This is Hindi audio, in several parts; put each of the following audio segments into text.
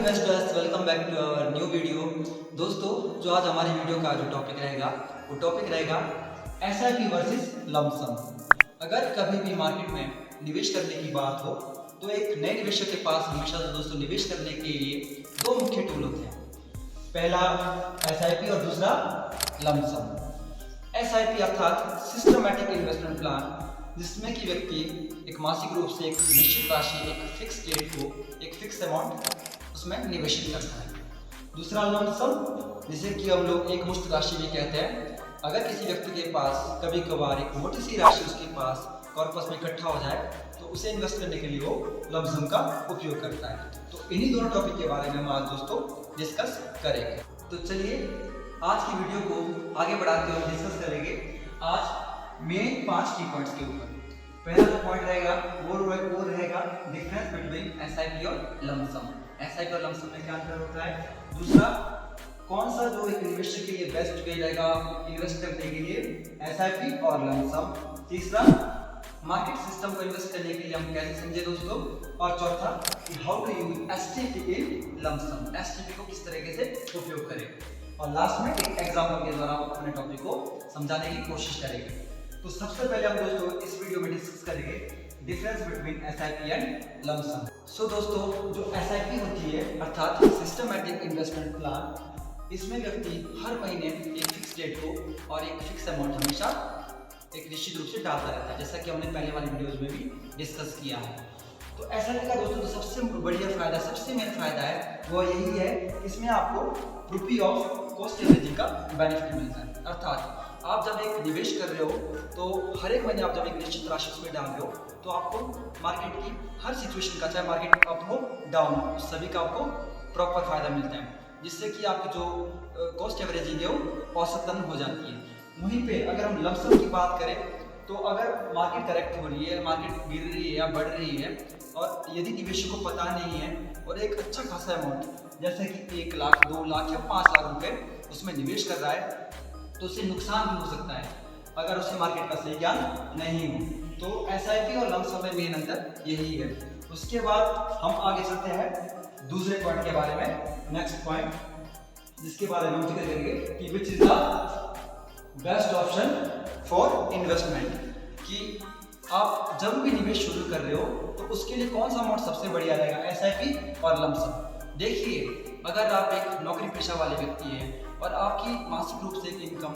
Investors, welcome back to our new video. दोस्तों, जो आज हमारी वीडियो का जो टॉपिक रहेगा वो टॉपिक रहेगा एसआईपी वर्सेस लमसम। अगर कभी भी मार्केट में निवेश करने की बात हो तो एक नए निवेशक के पास हमेशा से दोस्तों निवेश करने के लिए दो मुख्य टूल होते हैं। पहला एसआईपी और दूसरा लमसम। एसआईपी अर्थात सिस्टमैटिक इन्वेस्टमेंट प्लान, जिसमें कि व्यक्ति एक मासिक रूप से एक निश्चित राशि, एक फिक्स डेट को, एक फिक्स अमाउंट उसमें निवेशित करता है। दूसरा लमसम, जिसे कि हम लोग एक मुश्त राशि भी कहते हैं। अगर किसी व्यक्ति के पास कभी कभार एक मोटी सी राशि उसके पास कॉर्पस में इकट्ठा हो जाए तो उसे इन्वेस्ट करने के लिए वो लमसम का उपयोग करता है। तो इन्हीं दोनों टॉपिक के बारे में हम आज दोस्तों डिस्कस करेंगे। तो चलिए आज की वीडियो को आगे बढ़ाते हुए डिस्कस करेंगे आज मेन 5 की पॉइंट्स के ऊपर। पहला जो पॉइंट रहेगा वो रहेगा डिफरेंस बिटवीन एसआईपी और लमसम। एसआईपी और लमसम में क्या अंतर होता है। दूसरा, कौन सा जो एक इन्वेस्टर के लिए बेस्ट वे रहेगा इन्वेस्ट करने के लिए, एसआईपी और लमसम। तीसरा, मार्केट सिस्टम को इन्वेस्ट करने के लिए हम कैसे समझे दोस्तों। और चौथा, how to use STP in lump sum, STP को किस तरीके से उपयोग करें। और लास्ट में एक एग्जांपल के द्वारा अपने टॉपिक को समझाने की कोशिश करेंगे। तो सबसे पहले हम दोस्तों इस वीडियो में डिस्कस करेंगे difference between SIP and lump sum. So दोस्तों, जो एसआईपी होती है अर्थात सिस्टमैटिक इन्वेस्टमेंट प्लान, इसमें व्यक्ति हर महीने एक फिक्स डेट को और एक फिक्स अमाउंट हमेशा एक निश्चित रूप से डालता रहता है, जैसा कि हमने पहले वाली वीडियोज में भी डिस्कस किया है। तो एसआईपी का दोस्तों जो सबसे बढ़िया फायदा, सबसे मेन फायदा है वो यही है, इसमें आपको रुपी ऑफ कॉस्ट एवरेजिंग का बेनिफिट मिलता है। अर्थात आप जब एक निवेश कर रहे हो तो हर एक महीने आप जब एक निश्चित राशि उसमें डाल रहे हो तो आपको मार्केट की हर सिचुएशन का, चाहे मार्केट अप हो डाउन हो, सभी का आपको प्रॉपर फायदा मिलता है, जिससे कि आपकी जो कॉस्ट एवरेजिंग है वो औसतन हो जाती है। वहीं पे अगर हम लमसम की बात करें तो अगर मार्केट करेक्ट हो रही है, मार्केट गिर रही है या बढ़ रही है और यदि निवेशक को पता नहीं है और एक अच्छा खासा अमाउंट जैसे कि 1 लाख, 2 लाख या 5 लाख रुपए उसमें निवेश कर रहा है तो उसे नुकसान भी हो सकता है अगर उसे मार्केट का सही ज्ञान नहीं हो। तो एसआईपी और लमसम में मेन अंतर यही है। उसके बाद हम आगे चलते हैं दूसरे पॉइंट के बारे में। नेक्स्ट पॉइंट जिसके बारे में हम जिक्र करेंगे कि which is the best option for investment, कि आप जब भी निवेश शुरू कर रहे हो तो उसके लिए कौन सा अमाउंट सबसे बढ़िया रहेगा, एसआईपी और लमसम। देखिए, अगर आप एक नौकरी पेशा वाले व्यक्ति हैं और आपकी मासिक रूप से एक इनकम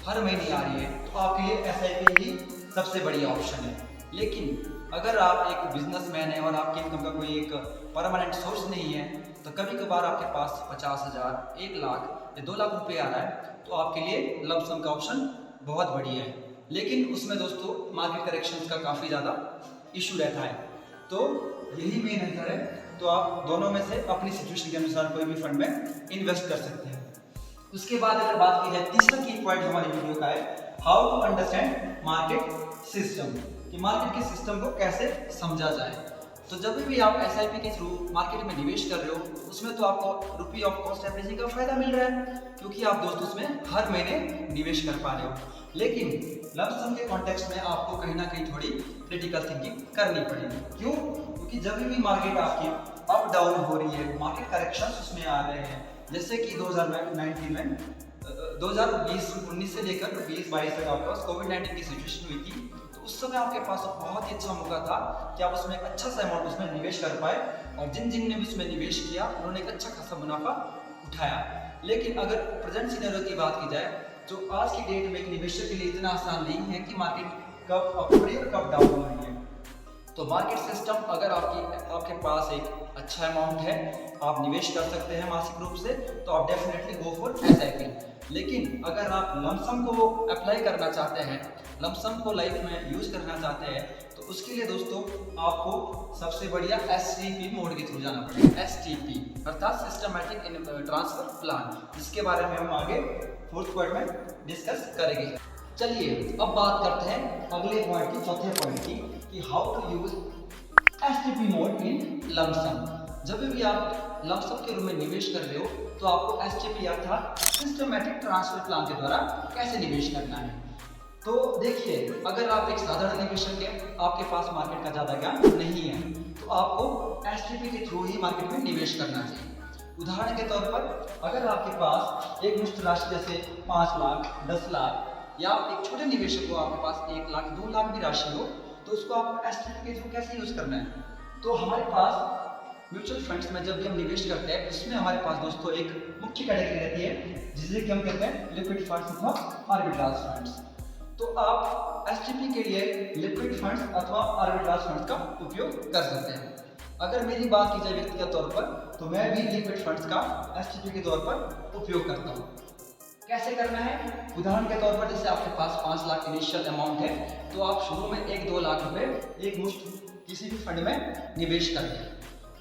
हर महीने आ रही है तो आपके लिए एसआईपी ही सबसे बढ़िया ऑप्शन है। लेकिन अगर आप एक बिजनेसमैन हैं और आपकी इनकम का कोई एक परमानेंट सोर्स नहीं है तो कभी कभार आपके पास 50,000, 1 लाख या 2 लाख रुपए आ रहा है तो आपके लिए लमसम का ऑप्शन बहुत बढ़िया है। लेकिन उसमें दोस्तों मार्केट करेक्शंस का काफ़ी ज़्यादा इशू रहता है। तो यही मेन अंतर है। तो आप दोनों में से अपनी सिचुएशन के अनुसार कोई भी फंड में इन्वेस्ट कर सकते हैं। उसके बाद अगर बात की जाए, तीसरा की पॉइंट हमारी वीडियो का है how to understand market system, कि मार्केट के सिस्टम को कैसे समझा जाए। तो जब भी आप एसआईपी के थ्रू मार्केट में निवेश कर रहे हो उसमें तो आपको रुपी ऑफ कॉस्ट एवरेजिंग का फायदा मिल रहा है क्योंकि आप दोस्तों उसमें हर महीने निवेश कर पा रहे हो। लेकिन लमसम के कॉन्टेक्स्ट में आपको कहीं ना कहीं थोड़ी क्रिटिकल थिंकिंग करनी पड़ेगी। क्यों? क्योंकि जब भी मार्केट आपकी अप डाउन हो रही है, मार्केट करेक्शंस उसमें आ रहे हैं, जैसे कि 2019 में 2019 से लेकर 2022 तक आपके पास कोविड-19 की सिचुएशन हुई थी, तो उस समय आपके पास बहुत ही अच्छा मौका था कि आप उसमें एक अच्छा सा अमाउंट उसमें निवेश कर पाए और जिन ने भी उसमें निवेश किया उन्होंने एक अच्छा खासा मुनाफा उठाया। लेकिन अगर प्रेजेंट सिनेरियो की बात की जाए तो आज की डेट में एक निवेशक के लिए इतना आसान नहीं है कि मार्केट कब अप हो रही है और कब डाउन हो रही है। तो मार्केट सिस्टम अगर आपके पास एक अच्छा अमाउंट है, आप निवेश कर सकते हैं मासिक रूप से, तो आप डेफिनेटली गो फॉर एसआईपी। लेकिन अगर आप लमसम को अप्लाई करना चाहते हैं, लमसम को लाइफ में यूज करना चाहते हैं, तो उसके लिए दोस्तों आपको सबसे बढ़िया एसटीपी मोड के थ्रू जाना पड़ेगा। एसटीपी अर्थात सिस्टमैटिक ट्रांसफर प्लान, जिसके बारे में हम आगे 4th पॉइंट में डिस्कस करेंगे। चलिए अब बात करते हैं अगले पॉइंट की, चौथे पॉइंट की, कि how to use STP mode in lump sum. जब भी आप लमसम के रूप में निवेश कर रहे हो तो आपको एसटीपी अर्थात सिस्टमैटिक ट्रांसफर प्लान के द्वारा कैसे निवेश करना है। तो देखिए, अगर आप एक साधारण निवेशक हैं, आपके पास मार्केट का ज़्यादा ज्ञान नहीं है, तो आपको एसटीपी के थ्रू ही मार्केट में निवेश करना चाहिए। उदाहरण के तौर पर अगर आपके पास एक मुश्त राशि जैसे 5 लाख, 10 लाख या एक छोटे निवेशक को आपके पास 1 लाख, 2 लाख भी राशि हो, तो उसको आपको एसटीपी के थ्रू कैसे यूज करना है। तो हमारे पास म्यूचुअल फंड्स में जब भी हम निवेश करते हैं, इसमें हमारे पास दोस्तों एक मुख्य कैटेगरी रहती है जिसे कि हम कहते हैं लिक्विड फंड्स अथवा आर्बिट्राज फंड्स। तो आप एसटीपी के लिए लिक्विड फंड्स अथवा आर्बिट्राज फंड्स का उपयोग कर सकते हैं। अगर मेरी बात की जाए व्यक्तिगत तौर पर, तो मैं भी लिक्विड फंड्स का एसटीपी के तौर पर उपयोग करता हूँ। कैसे करना है? उदाहरण के तौर पर जैसे आपके पास 5 लाख इनिशियल अमाउंट है, तो आप शुरू में 1-2 लाख रुपए एक मुश्त किसी भी फंड में निवेश करें।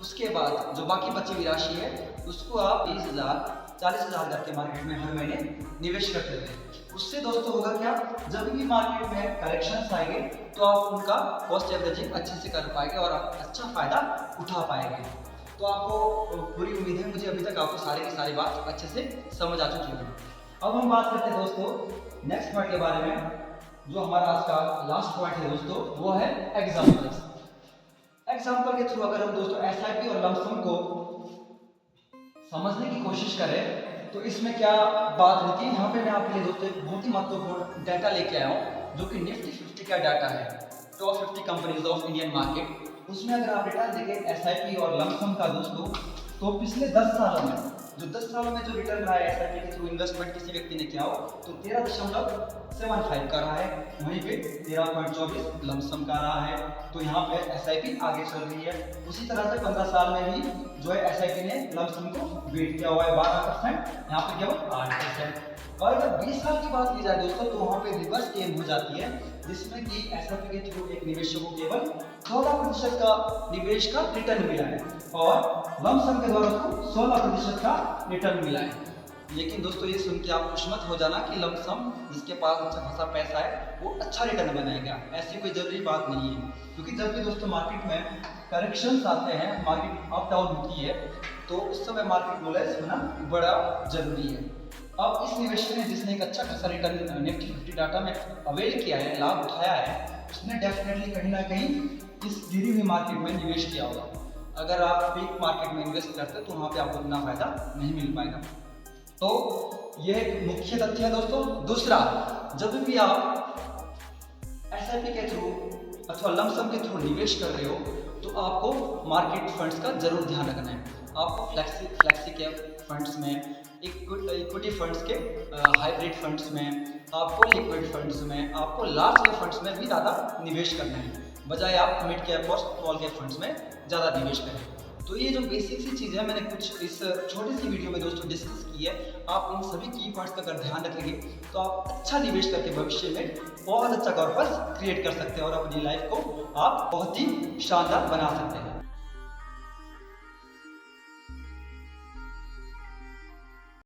उसके बाद जो बाकी बची हुई राशि है उसको आप 30,000, 40,000 करके मार्केट में हर महीने निवेश करते रहे। उससे दोस्तों होगा क्या, जब भी मार्केट में करेक्शंस आएंगे तो आप उनका कॉस्ट एवरेजिंग अच्छे से कर पाएंगे और आप अच्छा फायदा उठा पाएंगे। तो आपको पूरी उम्मीद है, मुझे अभी तक आपको सारी की सारी बात अच्छे से समझ आ चुकी है। अब हम बात करते हैं दोस्तों नेक्स्ट पॉइंट के बारे में, जो हमारा आज का लास्ट पॉइंट है दोस्तों, वो है एग्जाम्पल्स। एग्जाम्पल के थ्रू अगर हम दोस्तों एसआईपी और लमसम को समझने की कोशिश करें तो इसमें क्या बात रहती है। यहाँ पे मैं आपके लिए दोस्तों एक बहुत ही महत्वपूर्ण डाटा लेके आया हूँ, जो कि निफ्टी 50 का डाटा है, top 50 companies of Indian market. उसमें अगर आप रिटर्न देखें एसआईपी और लमसम का दोस्तों, तो पिछले 10 सालों में जो रिटर्न रहा है एसआईपी के थ्रू इन्वेस्टमेंट किसी व्यक्ति ने किया हो, तो 13.75 का रहा है, वहीं पे 13.24 लमसम का रहा है। तो यहाँ पे एसआईपी आगे चल रही है। उसी तरह से 15 साल में भी जो है एसआईपी ने लमसम को बीट किया हुआ है 12%, यहाँ पे केवल 8%। और अगर 20 साल की बात की जाए दोस्तों, तो वहाँ पे रिवर्स गेम हो जाती है, जिसमें कि एसआईपी के थ्रू एक निवेशक को केवल 14% का निवेश का रिटर्न मिला है और लमसम के द्वारा उसको 16% का रिटर्न मिला है। लेकिन दोस्तों ये सुन के आप खुश मत हो जाना कि लमसम जिसके पास अच्छा खासा पैसा है वो अच्छा रिटर्न बनाएगा, ऐसी कोई जरूरी बात नहीं है। क्योंकि जब भी दोस्तों मार्केट में करेक्शंस आते हैं, मार्केट अप डाउन होती है, तो उस समय मार्केट नॉलेज होना बड़ा जरूरी है। अब इस निवेशक ने जिसने एक अच्छा खासा रिटर्न निफ्टी 50 डाटा में अवेल किया है, लाभ उठाया है, उसने डेफिनेटली कहीं ना कहीं इस गिरी हुई मार्केट में निवेश किया होगा। अगर आप पीक मार्केट में इन्वेस्ट करते हैं तो वहाँ पे आपको उतना फायदा नहीं मिल पाएगा। तो यह एक मुख्य तथ्य है दोस्तों। दूसरा, जब भी आप एसआईपी के थ्रू अथवा लमसम के थ्रू निवेश कर रहे हो, तो आपको मार्केट फंड्स का जरूर ध्यान रखना है। आपको फ्लेक्सी कैप फंड्स में, इक्विटी फंड्स के हाइब्रिड फंड्स में, आपको लिक्विड फंड्स में, आपको लार्ज कैप फंड्स में भी ज़्यादा निवेश करना है, बजाय आप मिड कैप और स्मॉल कैप फंड्स में ज़्यादा निवेश करें। तो ये जो बेसिक सी चीज़ है मैंने कुछ इस छोटी सी वीडियो में दोस्तों डिस्कस की है। आप इन सभी की पॉइंट्स का अगर ध्यान रखेंगे तो आप अच्छा निवेश करके भविष्य में बहुत अच्छा कॉर्पस क्रिएट कर सकते हैं और अपनी लाइफ को आप बहुत ही शानदार बना सकते हैं।